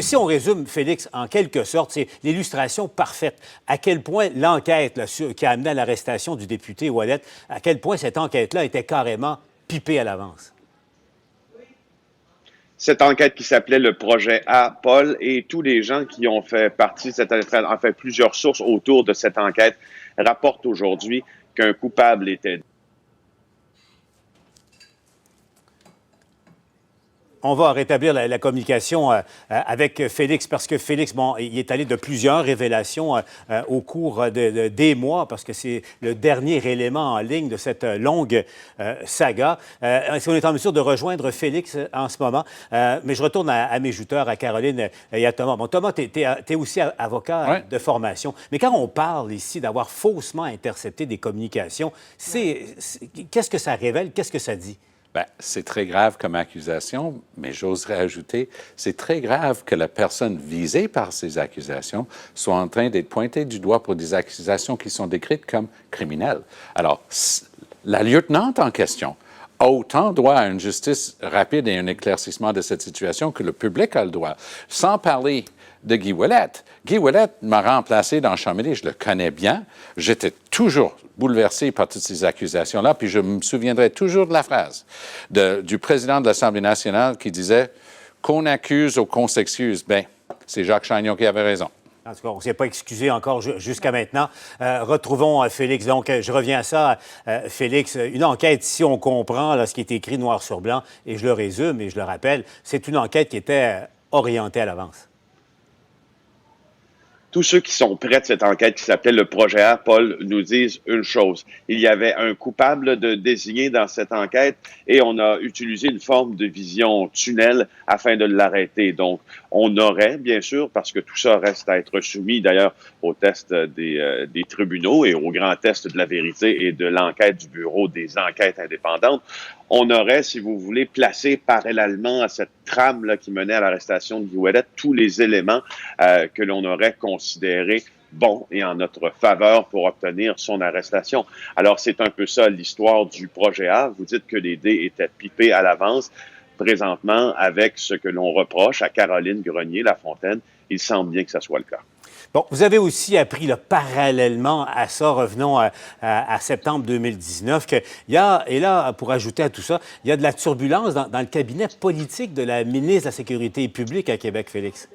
Si on résume, Félix, en quelque sorte, c'est l'illustration parfaite. À quel point l'enquête là, qui a amené à l'arrestation du député Ouellet, à quel point cette enquête-là était carrément pipée à l'avance. Cette enquête qui s'appelait le projet A, Paul, et tous les gens qui ont fait partie de cette enquête, en fait, plusieurs sources autour de cette enquête, rapportent aujourd'hui qu'un coupable était. On va rétablir la communication avec Félix parce que Félix, bon, il est allé de plusieurs révélations au cours des mois parce que c'est le dernier élément en ligne de cette longue saga. Est-ce qu'on est en mesure de rejoindre Félix en ce moment? Mais je retourne à mes jouteurs, à Caroline et à Thomas. Bon, Thomas, tu es aussi avocat de formation. Mais quand on parle ici d'avoir faussement intercepté des communications, qu'est-ce que ça révèle? Qu'est-ce que ça dit? Bien, c'est très grave comme accusation, mais j'oserais ajouter, c'est très grave que la personne visée par ces accusations soit en train d'être pointée du doigt pour des accusations qui sont décrites comme criminelles. Alors, la lieutenante en question a autant droit à une justice rapide et un éclaircissement de cette situation que le public a le droit. Sans parler de Guy Ouellet. Guy Ouellet m'a remplacé dans Champmédé, je le connais bien. J'étais toujours bouleversé par toutes ces accusations-là, puis je me souviendrai toujours de la phrase du président de l'Assemblée nationale qui disait « qu'on accuse ou qu'on s'excuse ». Bien, c'est Jacques Chagnon qui avait raison. En tout cas, on ne s'est pas excusé encore jusqu'à maintenant. Retrouvons Félix. Donc, je reviens à ça. Félix, une enquête, si on comprend là, ce qui est écrit noir sur blanc, et je le résume et je le rappelle, c'est une enquête qui était orientée à l'avance. Tous ceux qui sont près de cette enquête qui s'appelait le projet A, Paul, nous disent une chose. Il y avait un coupable de désigné dans cette enquête et on a utilisé une forme de vision tunnel afin de l'arrêter. Donc, on aurait, bien sûr, parce que tout ça reste à être soumis d'ailleurs au test des tribunaux et au grand test de la vérité et de l'enquête du Bureau des enquêtes indépendantes, on aurait, si vous voulez, placé parallèlement à cette trame-là qui menait à l'arrestation de Guy Ouellet tous les éléments que l'on aurait considérés bons et en notre faveur pour obtenir son arrestation. Alors, c'est un peu ça l'histoire du projet A. Vous dites que les dés étaient pipés à l'avance. Présentement, avec ce que l'on reproche à Caroline Grenier-Lafontaine, il semble bien que ça soit le cas. Bon, vous avez aussi appris là, parallèlement à ça, revenons à septembre 2019, qu'il y a, et là, pour ajouter à tout ça, il y a de la turbulence dans le cabinet politique de la ministre de la Sécurité publique à Québec, Félix.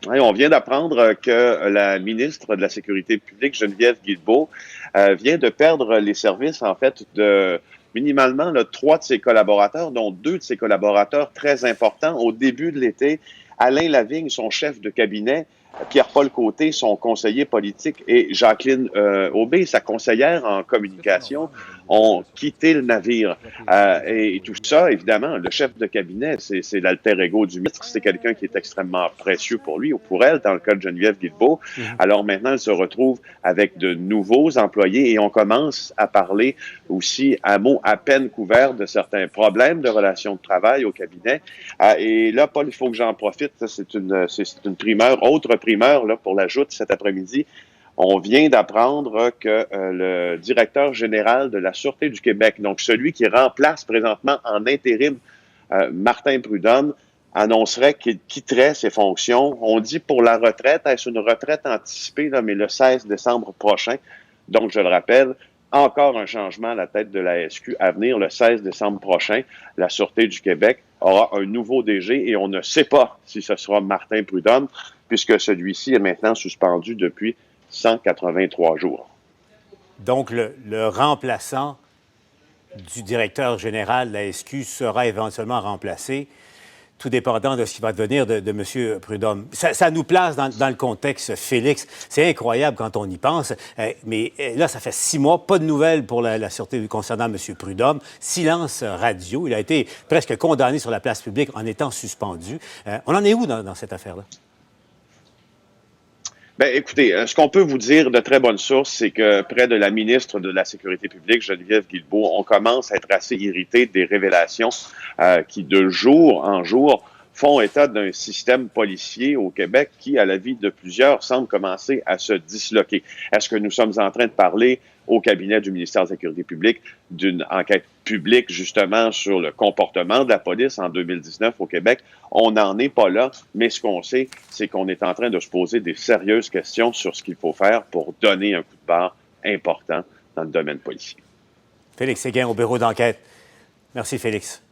Oui, on vient d'apprendre que la ministre de la Sécurité publique, Geneviève Guilbeault, vient de perdre les services, en fait, de minimalement 3 de ses collaborateurs, dont 2 de ses collaborateurs très importants au début de l'été. Alain Lavigne, son chef de cabinet, Pierre-Paul Côté, son conseiller politique, et Jacqueline Aubé, sa conseillère en communication, ont quitté le navire. Et tout ça, évidemment, le chef de cabinet, c'est l'alter ego du ministre. C'est quelqu'un qui est extrêmement précieux pour lui ou pour elle, dans le cas de Geneviève Guilbeault. Alors maintenant, elle se retrouve avec de nouveaux employés et on commence à parler aussi à mots à peine couverts de certains problèmes de relations de travail au cabinet. Et là, Paul, il faut que j'en profite. C'est une primeur, autre primeur là, pour la joute cet après-midi. On vient d'apprendre que le directeur général de la Sûreté du Québec, donc celui qui remplace présentement en intérim Martin Prudhomme, annoncerait qu'il quitterait ses fonctions. On dit pour la retraite, est-ce une retraite anticipée, là, mais le 16 décembre prochain. Donc, je le rappelle, encore un changement à la tête de la SQ à venir le 16 décembre prochain. La Sûreté du Québec aura un nouveau DG et on ne sait pas si ce sera Martin Prudhomme, puisque celui-ci est maintenant suspendu depuis 183 jours. Donc, le remplaçant du directeur général de la SQ sera éventuellement remplacé, tout dépendant de ce qui va devenir de M. Prudhomme. Ça nous place dans le contexte, Félix. C'est incroyable quand on y pense, mais là, ça fait 6 mois, pas de nouvelles pour la Sûreté concernant M. Prudhomme. Silence radio. Il a été presque condamné sur la place publique en étant suspendu. On en est où dans cette affaire-là? Ben, écoutez, ce qu'on peut vous dire de très bonne source, c'est que près de la ministre de la Sécurité publique, Geneviève Guilbeault, on commence à être assez irrité des révélations qui, de jour en jour, font état d'un système policier au Québec qui, à l'avis de plusieurs, semble commencer à se disloquer. Est-ce que nous sommes en train de parler au cabinet du ministère de la Sécurité publique d'une enquête publique, justement, sur le comportement de la police en 2019 au Québec? On n'en est pas là, mais ce qu'on sait, c'est qu'on est en train de se poser des sérieuses questions sur ce qu'il faut faire pour donner un coup de barre important dans le domaine policier. Félix Séguin au bureau d'enquête. Merci, Félix.